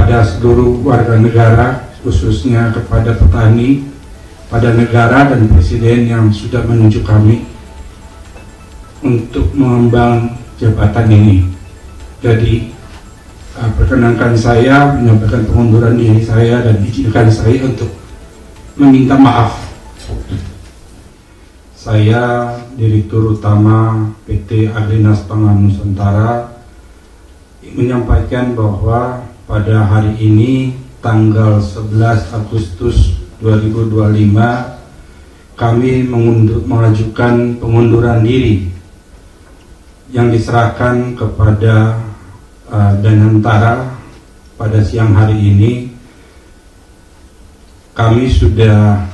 kepada seluruh warga negara, khususnya kepada petani, pada negara dan presiden yang sudah menunjuk kami untuk mengemban jabatan ini. Jadi perkenankan saya menyampaikan pengunduran diri saya dan izinkan saya untuk meminta maaf. Saya Direktur Utama PT Agrinas Pangan Nusantara menyampaikan bahwa pada hari ini tanggal 11 Agustus 2025 kami mengajukan pengunduran diri yang diserahkan kepada Danantara pada siang hari ini. Kami sudah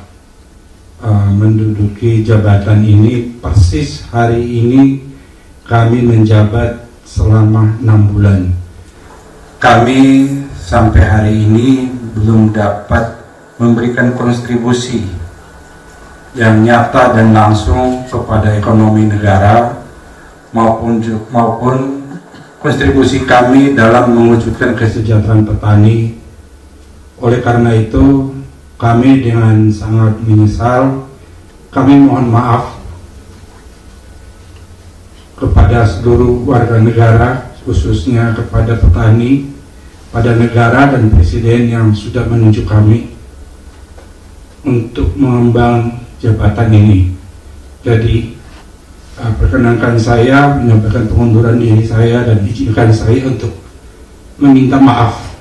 menduduki jabatan ini persis hari ini. Kami menjabat selama 6 bulan. Kami sampai hari ini belum dapat memberikan kontribusi yang nyata dan langsung kepada ekonomi negara maupun kontribusi kami dalam mewujudkan kesejahteraan petani. Oleh karena itu, kami dengan sangat menyesal, kami mohon maaf kepada seluruh warga negara, khususnya kepada petani, pada negara dan presiden yang sudah menunjuk kami untuk mengemban jabatan ini. Jadi perkenankan saya menyampaikan pengunduran diri saya dan izinkan saya untuk meminta maaf.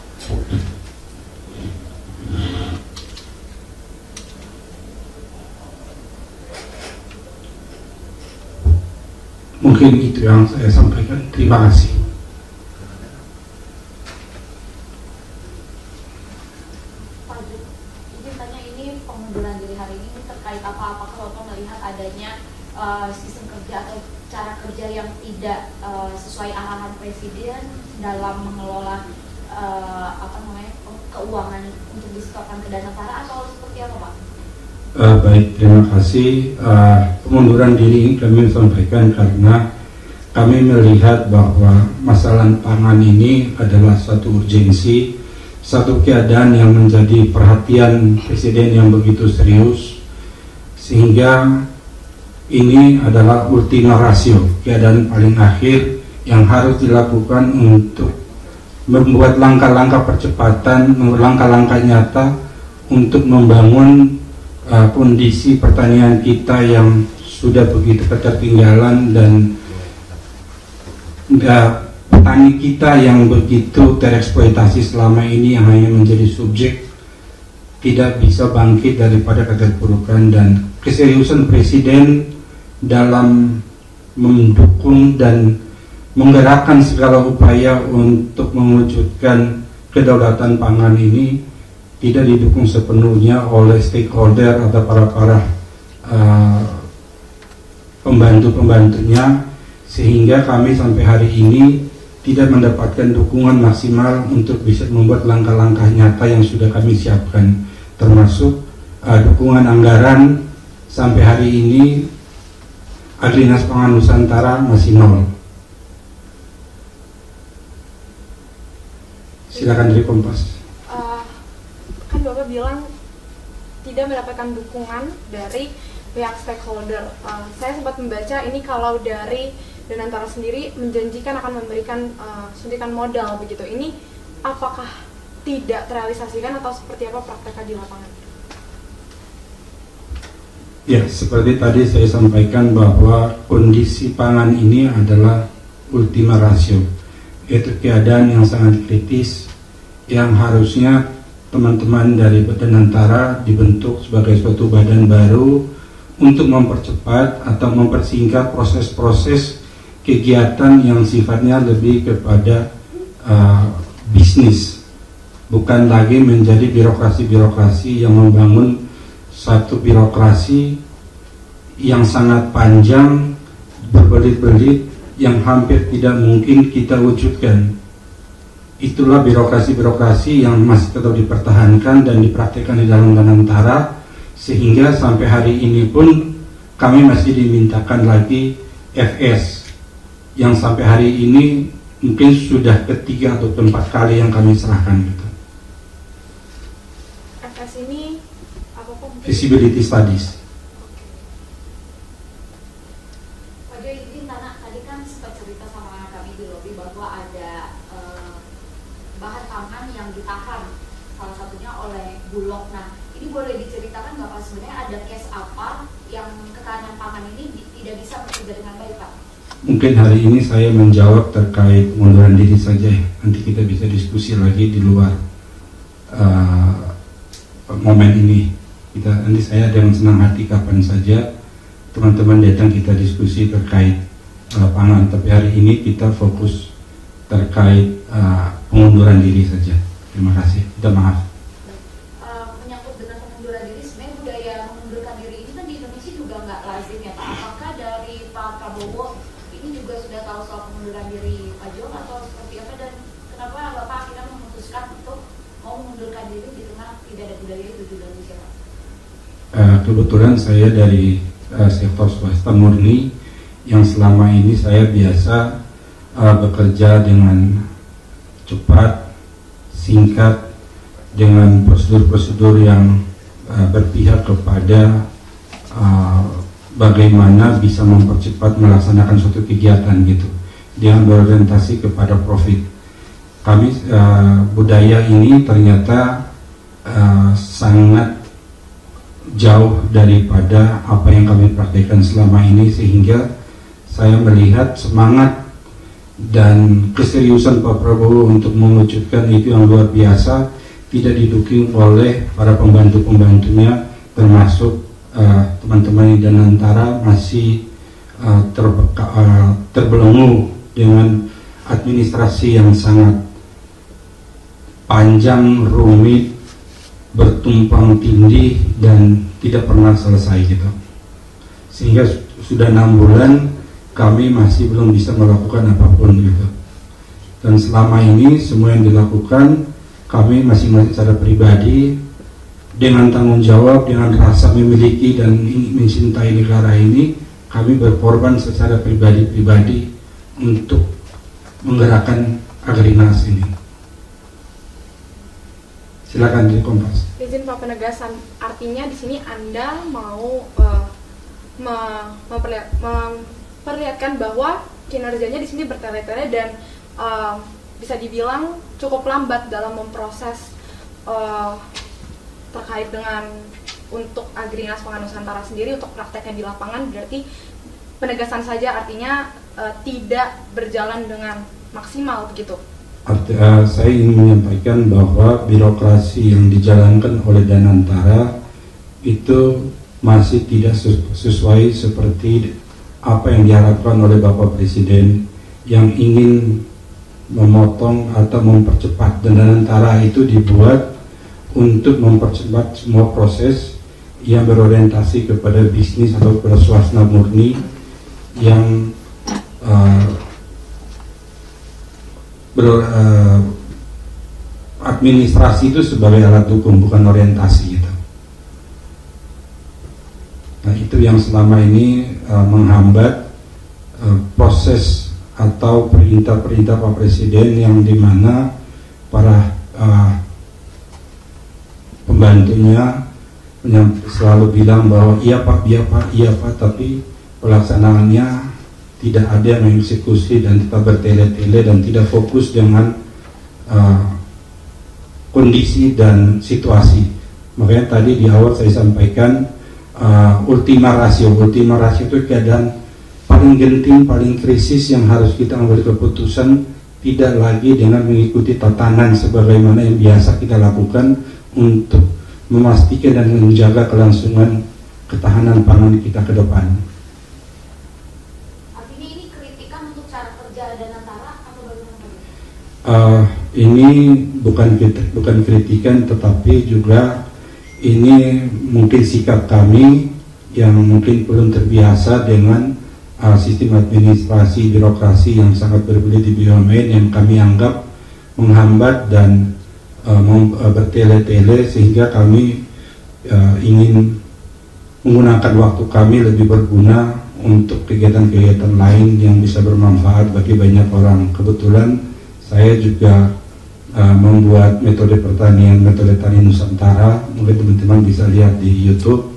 Mungkin itu yang saya sampaikan. Terima kasih. Pak, izin tanya, ini pengunduran diri hari ini terkait apa? Apakah Bapak melihat adanya sistem kerja atau cara kerja yang tidak sesuai arahan Presiden dalam mengelola keuangan untuk disetorkan ke Danantara, atau seperti apa, Pak? Baik, terima kasih. Pengunduran diri ini kami sampaikan karena kami melihat bahwa masalah pangan ini adalah satu urgensi, satu keadaan yang menjadi perhatian Presiden yang begitu serius, sehingga ini adalah ultima ratio, keadaan paling akhir yang harus dilakukan untuk membuat langkah-langkah percepatan, langkah-langkah nyata untuk membangun kondisi pertanian kita yang sudah begitu ketertinggalan, dan petani kita yang begitu tereksploitasi selama ini, yang hanya menjadi subjek, tidak bisa bangkit daripada keterpurukan. Dan keseriusan Presiden dalam mendukung dan menggerakkan segala upaya untuk mewujudkan kedaulatan pangan ini tidak didukung sepenuhnya oleh stakeholder atau para pembantu-pembantunya, sehingga kami sampai hari ini tidak mendapatkan dukungan maksimal untuk bisa membuat langkah-langkah nyata yang sudah kami siapkan, termasuk dukungan anggaran. Sampai hari ini Agrinas Pangan Nusantara masih nol. Silakan dari Kompas. Kan Bapak bilang tidak mendapatkan dukungan dari pihak stakeholder. Saya sempat membaca ini kalau dari Danantara sendiri menjanjikan akan memberikan suntikan modal begitu. Ini apakah tidak terrealisasikan atau seperti apa prakteknya di lapangan? Ya, seperti tadi saya sampaikan bahwa kondisi pangan ini adalah ultima ratio, yaitu keadaan yang sangat kritis yang harusnya teman-teman dari Danantara dibentuk sebagai suatu badan baru untuk mempercepat atau mempersingkat proses-proses kegiatan yang sifatnya lebih kepada bisnis, bukan lagi menjadi birokrasi-birokrasi yang membangun satu birokrasi yang sangat panjang, berbelit-belit, yang hampir tidak mungkin kita wujudkan. Itulah birokrasi-birokrasi yang masih tetap dipertahankan dan dipraktikkan di dalam Danantara, sehingga sampai hari ini pun kami masih dimintakan lagi FS yang sampai hari ini mungkin sudah ketiga atau keempat kali yang kami serahkan gitu. feasibility studies. Pak Jo, izin Tanah, tadi kan sempat cerita sama kami di lobi bahwa ada bahan pangan yang ditahan, salah satunya oleh Bulog. Nah, ini boleh diceritakan nggak Pak, sebenarnya ada case apa yang ketahanan pangan ini tidak bisa bekerja dengan baik Pak? Mungkin hari ini saya menjawab terkait pengunduran diri saja. Nanti kita bisa diskusi lagi di luar momen ini. Nanti saya dengan senang hati kapan saja teman-teman datang kita diskusi terkait pangan. Tapi hari ini kita fokus terkait pengunduran diri saja. Terima kasih. Minta maaf. Menyangkut dengan pengunduran diri, sebenarnya budaya mengundurkan diri ini kan di Indonesia juga nggak lazim ya Pak. Apakah dari Pak Prabowo ini juga sudah tahu soal pengunduran diri Pak Jo atau seperti apa, dan kenapa Bapak akhirnya memutuskan untuk mau mengundurkan diri di tengah tidak ada budaya itu di Indonesia Pak? Kebetulan saya dari sektor swasta murni yang selama ini saya biasa bekerja dengan cepat, singkat, dengan prosedur-prosedur yang berpihak kepada bagaimana bisa mempercepat melaksanakan suatu kegiatan gitu, dengan berorientasi kepada profit. Kami budaya ini ternyata sangat jauh daripada apa yang kami praktekkan selama ini, sehingga saya melihat semangat dan keseriusan Pak Prabowo untuk mewujudkan itu yang luar biasa tidak didukung oleh para pembantu-pembantunya, termasuk teman-teman di Danantara masih terbelenggu dengan administrasi yang sangat panjang, rumit, bertumpang tindih dan tidak pernah selesai gitu. Sehingga sudah 6 bulan kami masih belum bisa melakukan apapun gitu. Dan selama ini semua yang dilakukan kami masing-masing secara pribadi dengan tanggung jawab, dengan rasa memiliki dan mencintai negara ini, kami berkorban secara pribadi-pribadi untuk menggerakkan Agrinas ini. Silakan di Kompas. Izin Pak penegasan, artinya di sini Anda mau memperlihatkan bahwa kinerjanya di sini bertele-tele dan bisa dibilang cukup lambat dalam memproses terkait dengan untuk Agrinas Pangan Nusantara sendiri untuk prakteknya di lapangan. Berarti penegasan saja artinya tidak berjalan dengan maksimal begitu. Saya ingin menyampaikan bahwa birokrasi yang dijalankan oleh Danantara itu masih tidak sesuai seperti apa yang diharapkan oleh Bapak Presiden yang ingin memotong atau mempercepat. Dan Danantara itu dibuat untuk mempercepat semua proses yang berorientasi kepada bisnis atau kepada swasta murni yang administrasi itu sebagai alat hukum, bukan orientasi gitu. Nah, itu yang selama ini menghambat proses atau perintah-perintah Pak Presiden, yang dimana para pembantunya selalu bilang bahwa iya Pak, tapi pelaksanaannya tidak ada yang mengeksekusi dan tetap bertele-tele dan tidak fokus dengan kondisi dan situasi. Makanya tadi di awal saya sampaikan ultima ratio itu keadaan paling genting, paling krisis yang harus kita ambil keputusan, tidak lagi dengan mengikuti tatanan sebagaimana yang biasa kita lakukan untuk memastikan dan menjaga kelangsungan ketahanan pangan kita ke depan. Artinya ini kritikan untuk cara kerja Danantara atau bagaimana? Ini bukan kritikan, tetapi juga ini mungkin sikap kami yang mungkin belum terbiasa dengan sistem administrasi birokrasi yang sangat berbelit di BUMN, yang kami anggap menghambat dan bertele-tele, sehingga kami ingin menggunakan waktu kami lebih berguna untuk kegiatan-kegiatan lain yang bisa bermanfaat bagi banyak orang. Kebetulan saya juga membuat metode pertanian, metode tani Nusantara. Mungkin teman-teman bisa lihat di YouTube.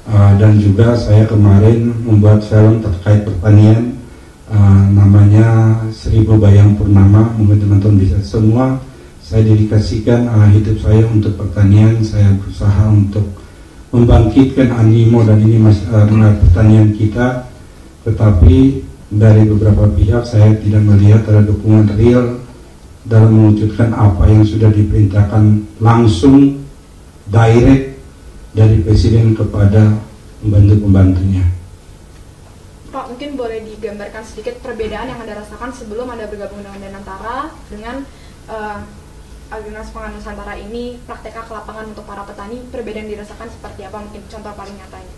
Dan juga saya kemarin membuat film terkait pertanian, namanya 1000 Bayang Purnama. Mungkin teman-teman bisa semua. Saya dedikasikan hidup saya untuk pertanian. Saya berusaha untuk membangkitkan animo dan ini pertanian kita. Tetapi dari beberapa pihak saya tidak melihat ada dukungan real dalam mewujudkan apa yang sudah diperintahkan langsung direct dari Presiden kepada pembantu-pembantunya. Pak, mungkin boleh digambarkan sedikit perbedaan yang Anda rasakan sebelum Anda bergabung dengan Danantara dengan Agrinas Pangan Nusantara ini, prakteknya ke lapangan untuk para petani, perbedaan dirasakan seperti apa? Mungkin contoh paling nyatanya.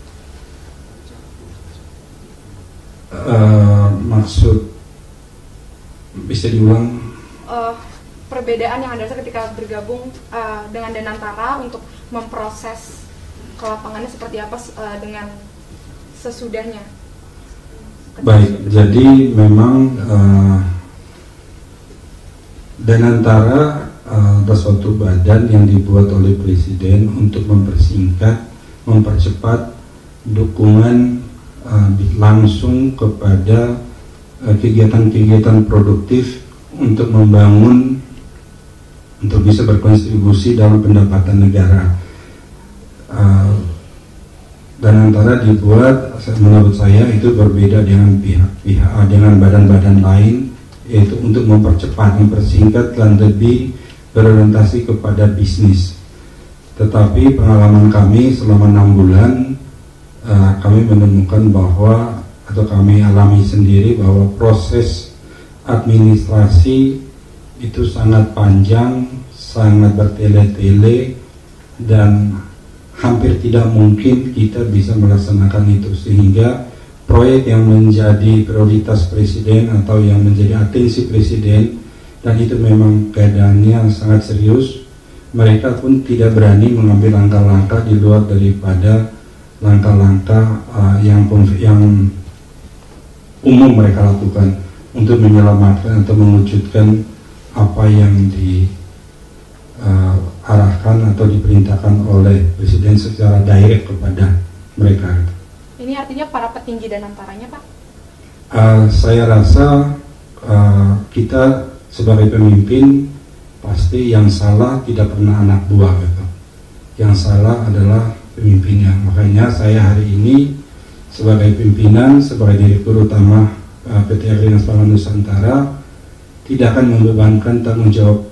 Maksud bisa diulang? Perbedaan yang Anda rasa ketika bergabung dengan Danantara untuk memproses ke lapangannya seperti apa dengan sesudahnya? Baik, jadi memang Danantara ada suatu badan yang dibuat oleh Presiden untuk mempersingkat, mempercepat dukungan langsung kepada kegiatan-kegiatan produktif untuk membangun, untuk bisa berkontribusi dalam pendapatan negara. Danantara dibuat, menurut saya itu berbeda dengan pihak-pihak, dengan badan-badan lain, yaitu untuk mempercepat, mempersingkat dan lebih berorientasi kepada bisnis. Tetapi pengalaman kami selama 6 bulan, kami menemukan bahwa, atau kami alami sendiri bahwa proses administrasi itu sangat panjang, sangat bertele-tele, dan hampir tidak mungkin kita bisa melaksanakan itu, sehingga proyek yang menjadi prioritas Presiden atau yang menjadi atensi Presiden, dan itu memang keadaannya sangat serius, mereka pun tidak berani mengambil langkah-langkah di luar daripada langkah-langkah yang umum mereka lakukan untuk menyelamatkan atau mewujudkan apa yang diarahkan atau diperintahkan oleh Presiden secara direct kepada mereka. Ini artinya para petinggi Danantaranya, Pak? Saya rasa kita sebagai pemimpin pasti yang salah tidak pernah anak buah, gitu. Yang salah adalah pemimpinnya. Makanya saya hari ini sebagai pimpinan, sebagai direktur utama PT Agrinas Pangan Nusantara tidak akan membebankan tanggung jawab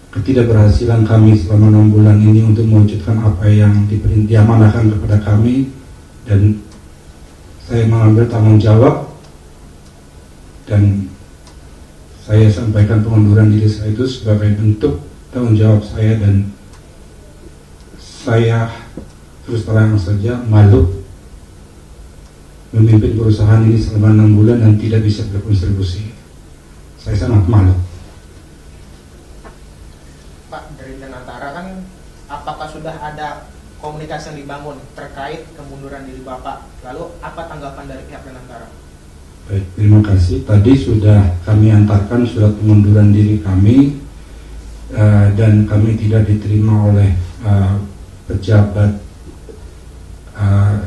ketidakberhasilan kami selama 6 bulan ini untuk mewujudkan apa yang diamanahkan kepada kami, dan saya mengambil tanggung jawab dan saya sampaikan pengunduran diri saya itu sebagai bentuk tanggung jawab saya, dan saya terus terang saja malu memimpin perusahaan ini selama 6 bulan dan tidak bisa berkontribusi. Saya sangat malu. Pak, dari Danantara kan, apakah sudah ada komunikasi yang dibangun terkait kemunduran diri Bapak? Lalu apa tanggapan dari pihak Danantara? Baik, terima kasih. Tadi sudah kami antarkan surat pengunduran diri kami, dan kami tidak diterima oleh pejabat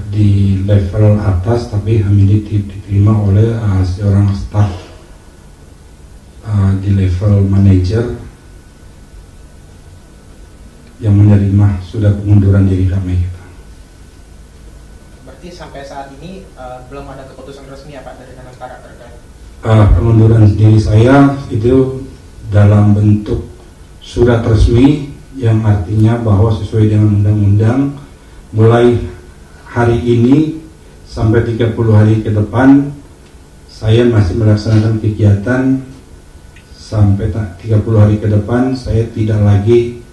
di level atas, tapi kami diterima oleh seorang staf di level manajer yang menerima sudah pengunduran diri kami. Berarti sampai saat ini belum ada keputusan resmi ya Pak dari Danantara terkait? Pengunduran diri saya itu dalam bentuk surat resmi yang artinya bahwa sesuai dengan undang-undang mulai hari ini sampai 30 hari ke depan saya masih melaksanakan kegiatan. Sampai 30 hari ke depan saya tidak lagi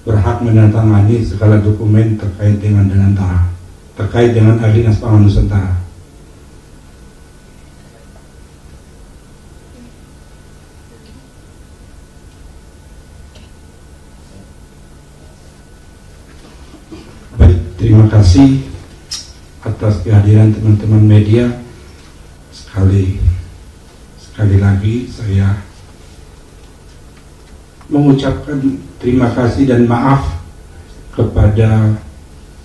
berhak menandatangani segala dokumen terkait dengan Danantara, terkait dengan Agrinas Pangan Nusantara. Baik, terima kasih atas kehadiran teman-teman media. Sekali lagi saya mengucapkan terima kasih dan maaf kepada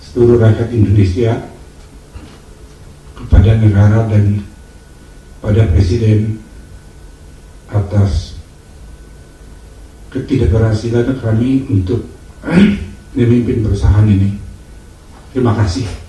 seluruh rakyat Indonesia, kepada negara dan pada Presiden atas ketidakberhasilan kami untuk memimpin perusahaan ini. Terima kasih.